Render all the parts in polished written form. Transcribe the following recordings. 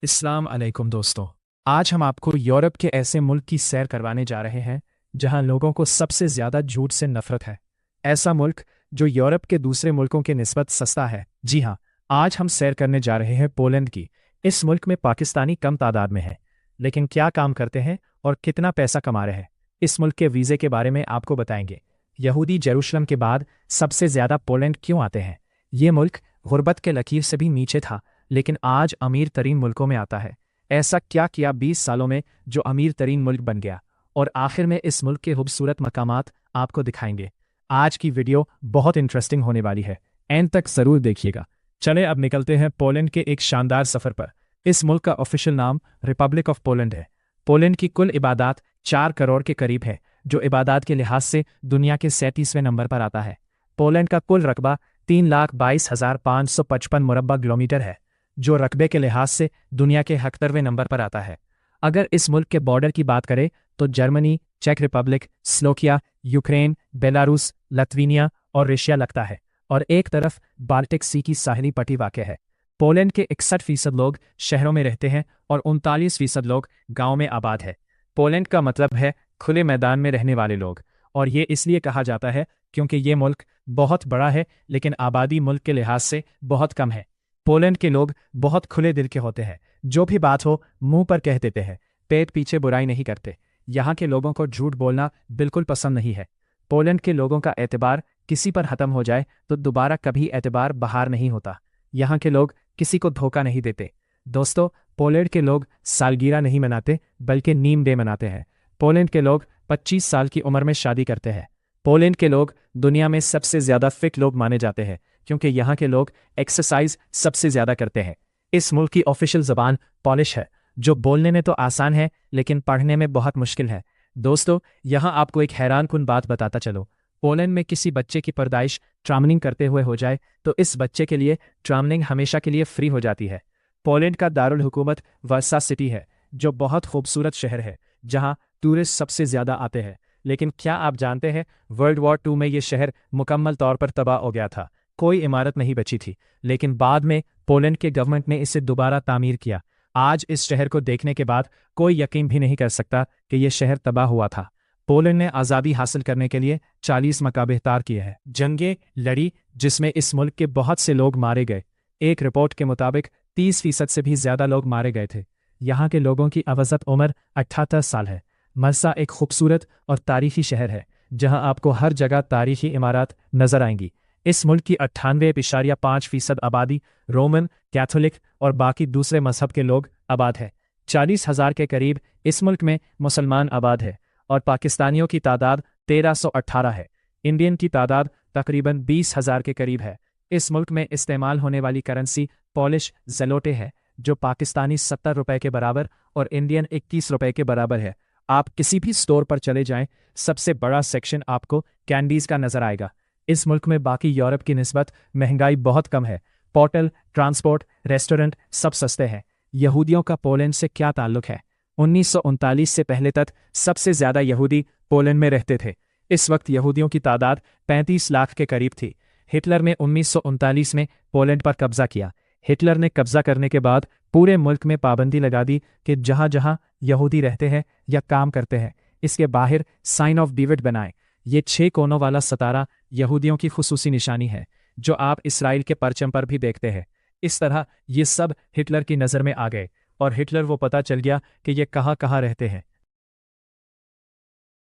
अस्सलाम अलैकुम दोस्तों। आज हम आपको यूरोप के ऐसे मुल्क की सैर करवाने जा रहे हैं जहां लोगों को सबसे ज़्यादा झूठ से नफरत है। ऐसा मुल्क जो यूरोप के दूसरे मुल्कों के निस्बत सस्ता है। जी हाँ, आज हम सैर करने जा रहे हैं पोलैंड की। इस मुल्क में पाकिस्तानी कम तादाद में है, लेकिन क्या काम करते हैं और कितना पैसा कमा रहे हैं, इस मुल्क के वीज़े के बारे में आपको बताएंगे। यहूदी जेरूशलम के बाद सबसे ज़्यादा पोलैंड क्यों आते हैं? ये मुल्क गुर्बत के लकीर से भी नीचे था, लेकिन आज अमीर तरीन मुल्कों में आता है। ऐसा क्या किया 20 सालों में जो अमीर तरीन मुल्क बन गया? और आखिर में इस मुल्क के खूबसूरत मकामात आपको दिखाएंगे। आज की वीडियो बहुत इंटरेस्टिंग होने वाली है, एंड तक जरूर देखिएगा। चले अब निकलते हैं पोलैंड के एक शानदार सफर पर। इस मुल्क का ऑफिशियल नाम रिपब्लिक ऑफ पोलैंड है। पोलैंड की कुल इबादात 4 करोड़ के करीब है, जो इबादात के लिहाज से दुनिया के 37वें नंबर पर आता है। पोलैंड का कुल रकबा 3,22,555 मुरब्बा किलोमीटर है, जो रकबे के लिहाज से दुनिया के 71वें नंबर पर आता है। अगर इस मुल्क के बॉर्डर की बात करें तो जर्मनी, चेक रिपब्लिक, स्लोकिया, यूक्रेन, बेलारूस, लत्वीनिया और रशिया लगता है, और एक तरफ बाल्टिक सी की साहिली पट्टी वाक़ है। पोलैंड के 61% लोग शहरों में रहते हैं और 39% लोग गांव में आबाद है। पोलैंड का मतलब है खुले मैदान में रहने वाले लोग, और ये इसलिए कहा जाता है क्योंकि ये मुल्क बहुत बड़ा है, लेकिन आबादी मुल्क के लिहाज से बहुत कम है। पोलैंड के लोग बहुत खुले दिल के होते हैं, जो भी बात हो मुंह पर कह देते हैं, पेट पीछे बुराई नहीं करते। यहाँ के लोगों को झूठ बोलना बिल्कुल पसंद नहीं है। पोलैंड के लोगों का एतबार किसी पर खत्म हो जाए तो दोबारा कभी एतबार बहार नहीं होता। यहाँ के लोग किसी को धोखा नहीं देते। दोस्तों, पोलैंड के लोग सालगिरह नहीं मनाते, बल्कि नीम डे मनाते हैं। पोलैंड के लोग 25 साल की उम्र में शादी करते हैं। पोलैंड के लोग दुनिया में सबसे ज्यादा फिट लोग माने जाते हैं, क्योंकि यहाँ के लोग एक्सरसाइज सबसे ज्यादा करते हैं। इस मुल्क की ऑफिशियल जबान पॉलिश है, जो बोलने में तो आसान है लेकिन पढ़ने में बहुत मुश्किल है। दोस्तों, यहाँ आपको एक हैरानकुन बात बताता चलो। पोलैंड में किसी बच्चे की पैदाइश ट्रामनिंग करते हुए हो जाए तो इस बच्चे के लिए ट्रामनिंग हमेशा के लिए फ्री हो जाती है। पोलैंड का दारुल हुकूमत वर्सा सिटी है, जो बहुत खूबसूरत शहर है, जहाँ टूरिस्ट सबसे ज्यादा आते हैं। लेकिन क्या आप जानते हैं, वर्ल्ड वॉर 2 में ये शहर मुकम्मल तौर पर तबाह हो गया था। कोई इमारत नहीं बची थी, लेकिन बाद में पोलैंड के गवर्नमेंट ने इसे दोबारा तामीर किया। आज इस शहर को देखने के बाद कोई यकीन भी नहीं कर सकता कि यह शहर तबाह हुआ था। पोलैंड ने आज़ादी हासिल करने के लिए 40 मकाबे तार किए हैं, जंगें लड़ी, जिसमें इस मुल्क के बहुत से लोग मारे गए। एक रिपोर्ट के मुताबिक 30% से भी ज्यादा लोग मारे गए थे। यहाँ के लोगों की औसत उम्र 78 साल है। मर्सा एक खूबसूरत और तारीखी शहर है, जहां आपको हर जगह तारीखी इमारत नजर आएंगी। इस मुल्क की 98.5% आबादी रोमन, कैथोलिक और बाकी दूसरे मजहब के लोग आबाद है। 40,000 के करीब इस मुल्क में मुसलमान आबाद है, और पाकिस्तानियों की तादाद 1318 है। इंडियन की तादाद तकरीबन 20,000 के करीब है। इस मुल्क में इस्तेमाल होने वाली करेंसी पॉलिश ज़लोटे है, जो पाकिस्तानी 70 रुपए के बराबर और इंडियन 21 रुपए के बराबर है। आप किसी भी स्टोर पर चले जाएं, सबसे बड़ा सेक्शन आपको कैंडीज का नजर आएगा। इस मुल्क में बाकी यूरोप की निस्बत महंगाई बहुत कम है। होटल, ट्रांसपोर्ट, रेस्टोरेंट सब सस्ते हैं। यहूदियों का पोलैंड से क्या ताल्लुक है? 1939 से पहले तक सबसे ज्यादा यहूदी पोलैंड में रहते थे। इस वक्त यहूदियों की तादाद 35 लाख के करीब थी। हिटलर ने 1939 में पोलैंड पर कब्जा किया। हिटलर ने कब्जा करने के बाद पूरे मुल्क में पाबंदी लगा दी कि जहां जहां यहूदी रहते हैं या काम करते हैं, इसके बाहर साइन ऑफ डेविड बनाएं। ये 6 कोनों वाला सितारा यहूदियों की खुसूसी निशानी है, जो आप इसराइल के परचम पर भी देखते हैं। इस तरह ये सब हिटलर की नज़र में आ गए, और हिटलर वो पता चल गया कि ये कहाँ कहाँ रहते हैं।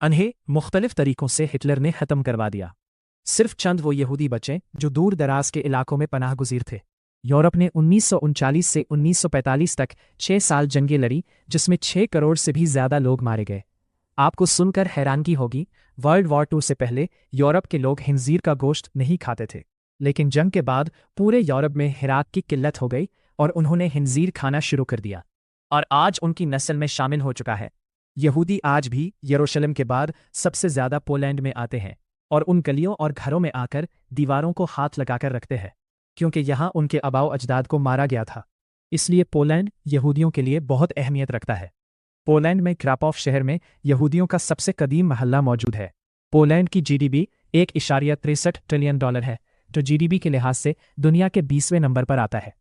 इन्हें मुख्तलिफ तरीकों से हिटलर ने ख़त्म करवा दिया। सिर्फ चंद वो यहूदी बचे जो दूर दराज के इलाकों में पनाह गुज़ीर थे। यूरोप ने 1939 से 1945 तक 6 साल जंगें लड़ी, जिसमें 6 करोड़ से भी ज्यादा लोग मारे गए। आपको सुनकर हैरानगी होगी, वर्ल्ड वॉर 2 से पहले यूरोप के लोग खिंजीर का गोश्त नहीं खाते थे, लेकिन जंग के बाद पूरे यूरोप में खुराक की किल्लत हो गई और उन्होंने खिंजीर खाना शुरू कर दिया, और आज उनकी नस्ल में शामिल हो चुका है। यहूदी आज भी यरूशलेम के बाद सबसे ज्यादा पोलैंड में आते हैं, और उन गलियों और घरों में आकर दीवारों को हाथ लगाकर रखते हैं, क्योंकि यहाँ उनके आबाओ अजदाद को मारा गया था। इसलिए पोलैंड यहूदियों के लिए बहुत अहमियत रखता है। पोलैंड में क्रापॉफ शहर में यहूदियों का सबसे कदीम महल्ला मौजूद है। पोलैंड की जीडीपी $1.63 ट्रिलियन है, जो जीडीपी के लिहाज से दुनिया के 20वें नंबर पर आता है।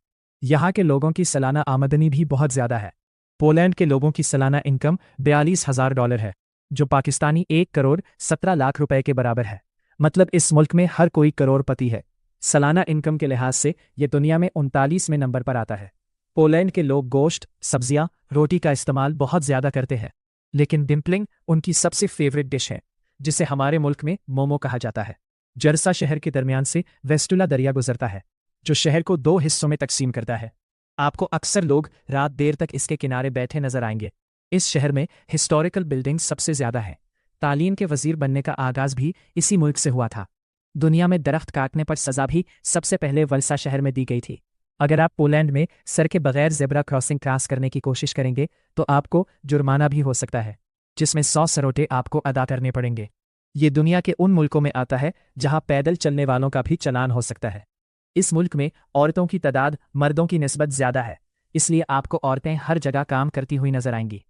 यहाँ के लोगों की सालाना आमदनी भी बहुत ज्यादा है। पोलैंड के लोगों की सालाना इनकम $42,000 है, जो पाकिस्तानी 1 करोड़ 17 लाख रुपए के बराबर है। मतलब इस मुल्क में हर कोई करोड़पति है। सालाना इनकम के लिहाज से ये दुनिया में 39वें नंबर पर आता है। पोलैंड के लोग गोश्त, सब्जियां, रोटी का इस्तेमाल बहुत ज्यादा करते हैं, लेकिन डिम्पलिंग उनकी सबसे फेवरेट डिश है, जिसे हमारे मुल्क में मोमो कहा जाता है। जरसा शहर के दरमियान से वेस्टुला दरिया गुजरता है, जो शहर को 2 हिस्सों में तकसीम करता है। आपको अक्सर लोग रात देर तक इसके किनारे बैठे नजर आएंगे। इस शहर में हिस्टोरिकल बिल्डिंग सबसे ज्यादा है। तालीम के वजीर बनने का आगाज भी इसी मुल्क से हुआ था। दुनिया में दरख्त काटने पर सजा भी सबसे पहले वल्सा शहर में दी गई थी। अगर आप पोलैंड में सर के बगैर जेब्रा क्रॉसिंग क्रॉस करने की कोशिश करेंगे तो आपको जुर्माना भी हो सकता है, जिसमें 100 सरोटे आपको अदा करने पड़ेंगे। ये दुनिया के उन मुल्कों में आता है जहां पैदल चलने वालों का भी चालान हो सकता है। इस मुल्क में औरतों की तादाद मर्दों की निस्बत ज्यादा है, इसलिए आपको औरतें हर जगह काम करती हुई नजर आएंगी।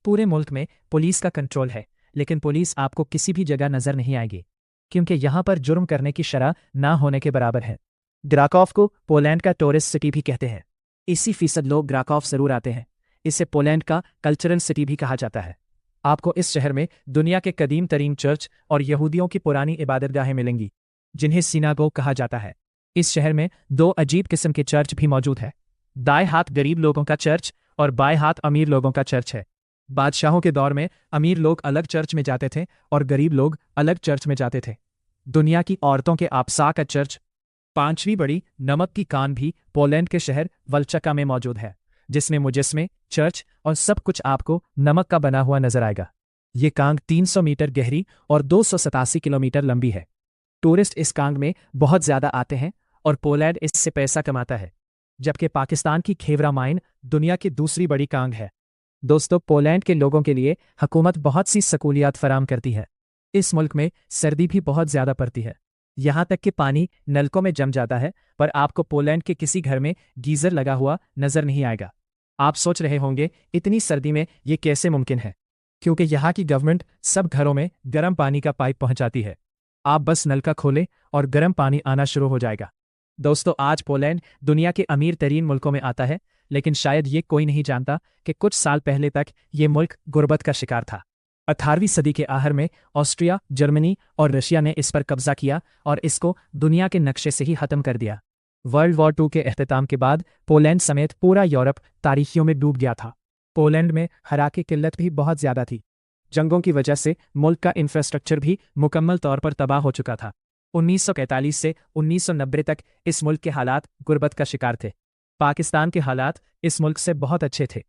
पूरे मुल्क में पुलिस का कंट्रोल है, लेकिन पुलिस आपको किसी भी जगह नजर नहीं आएगी, क्योंकि यहाँ पर जुर्म करने की शरह ना होने के बराबर है। ग्राकॉफ को पोलैंड का टूरिस्ट सिटी भी कहते हैं। 80% लोग ग्राकॉफ जरूर आते हैं। इसे पोलैंड का कल्चरल सिटी भी कहा जाता है। आपको इस शहर में दुनिया के कदीम तरीन चर्च और यहूदियों की पुरानी इबादतगाहें मिलेंगी, जिन्हें सिनागोग कहा जाता है। इस शहर में 2 अजीब किस्म के चर्च भी मौजूद है। दाएं हाथ गरीब लोगों का चर्च और बाएं हाथ अमीर लोगों का चर्च है। बादशाहों के दौर में अमीर लोग अलग चर्च में जाते थे और गरीब लोग अलग चर्च में जाते थे। दुनिया की औरतों के आपसा का चर्च, 5वीं बड़ी नमक की कान भी पोलैंड के शहर वल्चका में मौजूद है, जिसमें मुजस्मे, चर्च और सब कुछ आपको नमक का बना हुआ नजर आएगा। ये कांग 300 मीटर गहरी और 287 किलोमीटर लंबी है। टूरिस्ट इस कांग में बहुत ज्यादा आते हैं और पोलैंड इससे पैसा कमाता है, जबकि पाकिस्तान की खेवरा माइन दुनिया की दूसरी बड़ी कांग है। दोस्तों, पोलैंड के लोगों के लिए हुकूमत बहुत सी सहूलियात फराम करती है। इस मुल्क में सर्दी भी बहुत ज्यादा पड़ती है, यहाँ तक कि पानी नलकों में जम जाता है, पर आपको पोलैंड के किसी घर में गीजर लगा हुआ नजर नहीं आएगा। आप सोच रहे होंगे इतनी सर्दी में ये कैसे मुमकिन है, क्योंकि यहाँ की गवर्नमेंट सब घरों में गर्म पानी का पाइप पहुंचाती है। आप बस नलका खोलें और गर्म पानी आना शुरू हो जाएगा। दोस्तों, आज पोलैंड दुनिया के अमीर तरीन मुल्कों में आता है, लेकिन शायद ये कोई नहीं जानता कि कुछ साल पहले तक ये मुल्क गुर्बत का शिकार था। 18वीं सदी के आखिर में ऑस्ट्रिया, जर्मनी और रशिया ने इस पर कब्जा किया और इसको दुनिया के नक्शे से ही खत्म कर दिया। वर्ल्ड वॉर 2 के अख्ताम के बाद पोलैंड समेत पूरा यूरोप तारीखियों में डूब गया था। पोलैंड में हरा की किल्लत भी बहुत ज्यादा थी। जंगों की वजह से मुल्क का इंफ्रास्ट्रक्चर भी मुकम्मल तौर पर तबाह हो चुका था। 1941 से 1990 तक इस मुल्क के हालात गुर्बत का शिकार थे। पाकिस्तान के हालात इस मुल्क से बहुत अच्छे थे।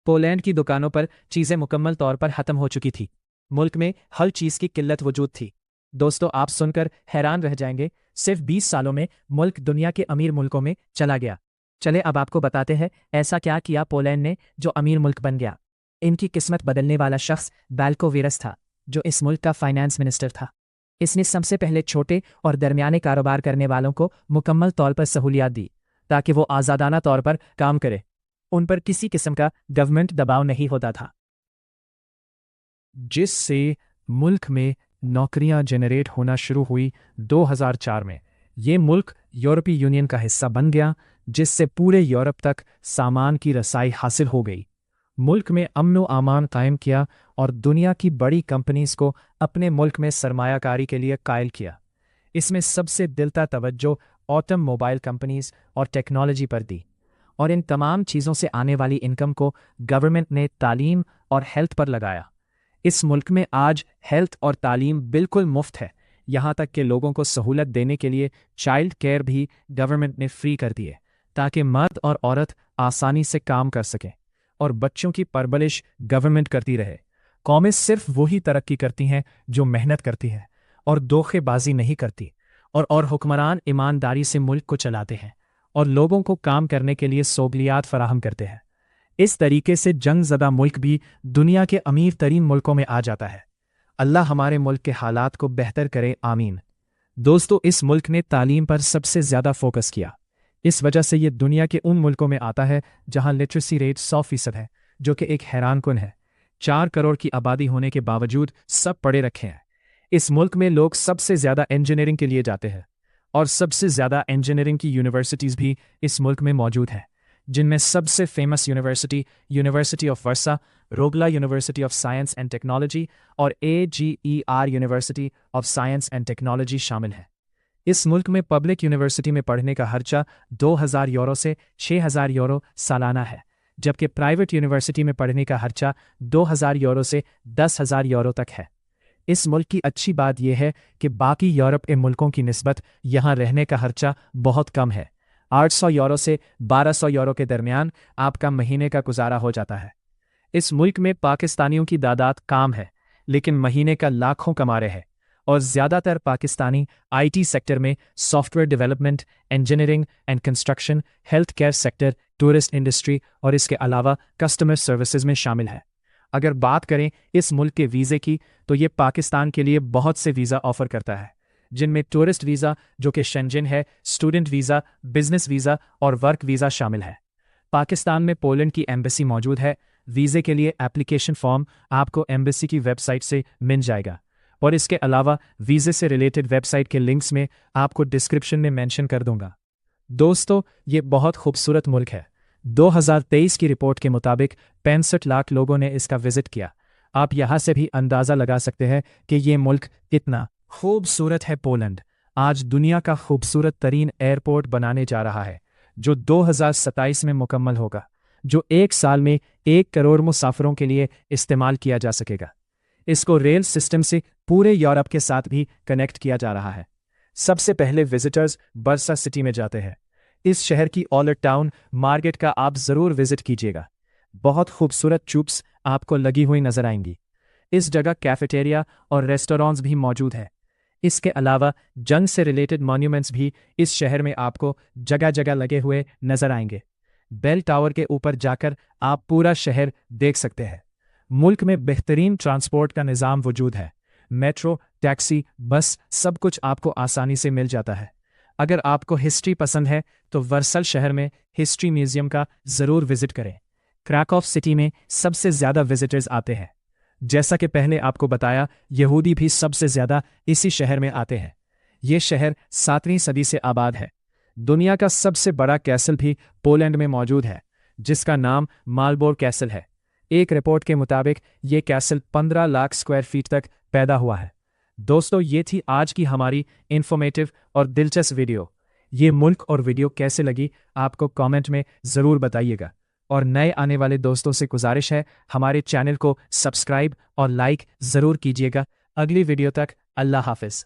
पोलैंड की दुकानों पर चीज़ें मुकम्मल तौर पर खत्म हो चुकी थी। मुल्क में हर चीज़ की किल्लत वजूद थी। दोस्तों, आप सुनकर हैरान रह जाएंगे, सिर्फ 20 सालों में मुल्क दुनिया के अमीर मुल्कों में चला गया। चले अब आपको बताते हैं ऐसा क्या किया पोलैंड ने जो अमीर मुल्क बन गया। इनकी किस्मत बदलने वाला शख्स बैल्को वीरस था, जो इस मुल्क का फाइनेंस मिनिस्टर था। इसने सबसे पहले छोटे और दरमियाने कारोबार करने वालों को मुकम्मल तौर पर सहूलियात दी, ताकि वो आज़ादाना तौर पर काम करे। उन पर किसी किस्म का गवर्नमेंट दबाव नहीं होता था, जिससे मुल्क में नौकरियां जनरेट होना शुरू हुई। 2004 में ये मुल्क यूरोपीय यूनियन का हिस्सा बन गया, जिससे पूरे यूरोप तक सामान की रसाई हासिल हो गई। मुल्क में अमन व अमान कायम किया और दुनिया की बड़ी कंपनीज को अपने मुल्क में सरमायाकारी के लिए कायल किया। इसमें सबसे दिलता तवज्जो ऑटम मोबाइल कंपनीज और टेक्नोलॉजी पर दी, और इन तमाम चीज़ों से आने वाली इनकम को गवर्नमेंट ने तालीम और हेल्थ पर लगाया। इस मुल्क में आज हेल्थ और तालीम बिल्कुल मुफ्त है। यहाँ तक कि लोगों को सहूलत देने के लिए चाइल्ड केयर भी गवर्नमेंट ने फ्री कर दी है, ताकि मर्द और औरत आसानी से काम कर सकें और बच्चों की परवरिश गवर्नमेंट करती रहे। कौमें सिर्फ वही तरक्की करती हैं जो मेहनत करती हैं और धोखेबाजी नहीं करती, और हुक्मरान ईमानदारी से मुल्क को चलाते हैं और लोगों को काम करने के लिए सहूलियात फराहम करते हैं। इस तरीके से जंग ज़दा मुल्क भी दुनिया के अमीर तरीन मुल्कों में आ जाता है। अल्लाह हमारे मुल्क के हालात को बेहतर करे, आमीन। दोस्तों, इस मुल्क ने तालीम पर सबसे ज़्यादा फोकस किया। इस वजह से ये दुनिया के उन मुल्कों में आता है जहां लिटरेसी रेट 100% है, जो कि एक हैरानकुन है। 4 करोड़ की आबादी होने के बावजूद सब पढ़े रखे हैं। इस मुल्क में लोग सबसे ज़्यादा इंजीनियरिंग के लिए जाते हैं और सबसे ज़्यादा इंजीनियरिंग की यूनिवर्सिटीज़ भी इस मुल्क में मौजूद हैं, जिनमें सबसे famous university university of Warsaw, रोगला university of science and technology और AGER university of science and technology शामिल है। इस मुल्क में पब्लिक यूनिवर्सिटी में पढ़ने का खर्चा 2000 यूरो से 6000 यूरो सालाना है, जबकि प्राइवेट यूनिवर्सिटी में पढ़ने का खर्चा 2000 यूरो से 10,000 यूरो तक है। इस मुल्क की अच्छी बात यह है कि बाकी यूरोप के मुल्कों की निस्बत यहाँ रहने का खर्चा बहुत कम है। 800 यूरो से 1200 यूरो के दरमियान आपका महीने का गुजारा हो जाता है। इस मुल्क में पाकिस्तानियों की तादाद कम है, लेकिन महीने का लाखों कमा रहे हैं और ज़्यादातर पाकिस्तानी IT सेक्टर में software development, engineering and construction, health care sector, tourist industry और इसके अलावा कस्टमर सर्विसेज में शामिल है। अगर बात करें इस मुल्क के वीज़े की, तो ये पाकिस्तान के लिए बहुत से वीज़ा ऑफ़र करता है, जिनमें टूरिस्ट वीज़ा जो कि शेंजन है, स्टूडेंट वीज़ा, बिजनेस वीज़ा और वर्क वीज़ा शामिल है। पाकिस्तान में पोलैंड की एम्बेसी मौजूद है। वीज़े के लिए एप्लीकेशन फॉर्म आपको एम्बेसी की वेबसाइट से मिल जाएगा और इसके अलावा वीज़े से रिलेटेड वेबसाइट के लिंक्स में आपको डिस्क्रिप्शन में मेंशन कर दूंगा। दोस्तों, ये बहुत खूबसूरत मुल्क है। 2023 की रिपोर्ट के मुताबिक 65 लाख लोगों ने इसका विजिट किया। आप यहाँ से भी अंदाज़ा लगा सकते हैं कि ये मुल्क कितना खूबसूरत है। पोलैंड आज दुनिया का खूबसूरत तरीन एयरपोर्ट बनाने जा रहा है, जो 2027 में मुकम्मल होगा, जो एक साल में 1 करोड़ मुसाफिरों के लिए इस्तेमाल किया जा सकेगा। इसको रेल सिस्टम से पूरे यूरोप के साथ भी कनेक्ट किया जा रहा है। सबसे पहले विजिटर्स बर्सा सिटी में जाते हैं। इस शहर की ओल्ड टाउन मार्केट का आप ज़रूर विजिट कीजिएगा। बहुत खूबसूरत ट्यूब्स आपको लगी हुई नजर आएंगी। इस जगह कैफेटेरिया और रेस्टोरेंट्स भी मौजूद हैं। इसके अलावा जंग से रिलेटेड मॉन्यूमेंट्स भी इस शहर में आपको जगह जगह लगे हुए नजर आएंगे। बेल टावर के ऊपर जाकर आप पूरा शहर देख सकते हैं। मुल्क में बेहतरीन ट्रांसपोर्ट का निज़ाम वजूद है। मेट्रो, टैक्सी, बस सब कुछ आपको आसानी से मिल जाता है। अगर आपको हिस्ट्री पसंद है तो वर्सल शहर में हिस्ट्री म्यूजियम का ज़रूर विजिट करें। क्रैकॉफ सिटी में सबसे ज़्यादा विजिटर्स आते हैं। जैसा कि पहले आपको बताया, यहूदी भी सबसे ज़्यादा इसी शहर में आते हैं। ये शहर 7वीं सदी से आबाद है। दुनिया का सबसे बड़ा कैसल भी पोलैंड में मौजूद है, जिसका नाम मालबोर कैसल है। एक रिपोर्ट के मुताबिक ये कैसल 15 लाख स्क्वायर फीट तक पैदा हुआ है। दोस्तों, ये थी आज की हमारी इन्फॉर्मेटिव और दिलचस्प वीडियो। ये मुल्क और वीडियो कैसे लगी आपको कमेंट में ज़रूर बताइएगा और नए आने वाले दोस्तों से गुजारिश है हमारे चैनल को सब्सक्राइब और लाइक ज़रूर कीजिएगा। अगली वीडियो तक अल्लाह हाफिज़।